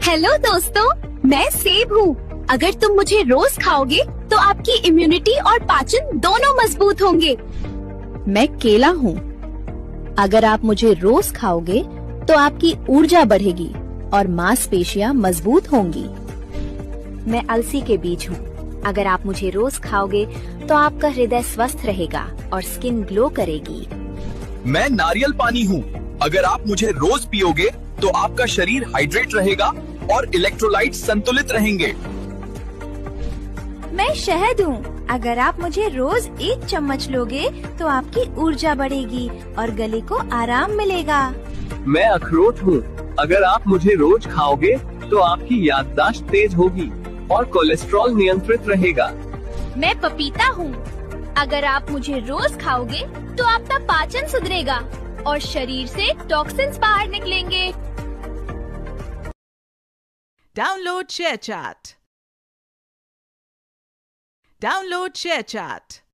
Hello दोस्तों, मैं सेब हूँ। अगर तुम मुझे रोज खाओगे तो आपकी इम्यूनिटी और पाचन दोनों मजबूत होंगे। मैं केला हूँ। अगर आप मुझे रोज खाओगे तो आपकी ऊर्जा बढ़ेगी और मांसपेशियां मजबूत होंगी। मैं अलसी के बीज हूँ। अगर आप मुझे रोज खाओगे तो आपका हृदय स्वस्थ रहेगा और स्किन ग्लो करेगी। मैं नारियल पानी हूँ। अगर आप मुझे रोज पियोगे तो आपका शरीर हाइड्रेट रहेगा और इलेक्ट्रोलाइट संतुलित रहेंगे। मैं शहद हूँ। अगर आप मुझे रोज 1 चम्मच लोगे तो आपकी ऊर्जा बढ़ेगी और गले को आराम मिलेगा। मैं अखरोट हूँ। अगर आप मुझे रोज खाओगे तो आपकी याददाश्त तेज होगी और कोलेस्ट्रॉल नियंत्रित रहेगा। मैं पपीता हूँ। अगर आप मुझे रोज खाओगे तो आपका पाचन सुधरेगा और शरीर से टॉक्सिन्स बाहर निकलेंगे। Download ShareChat.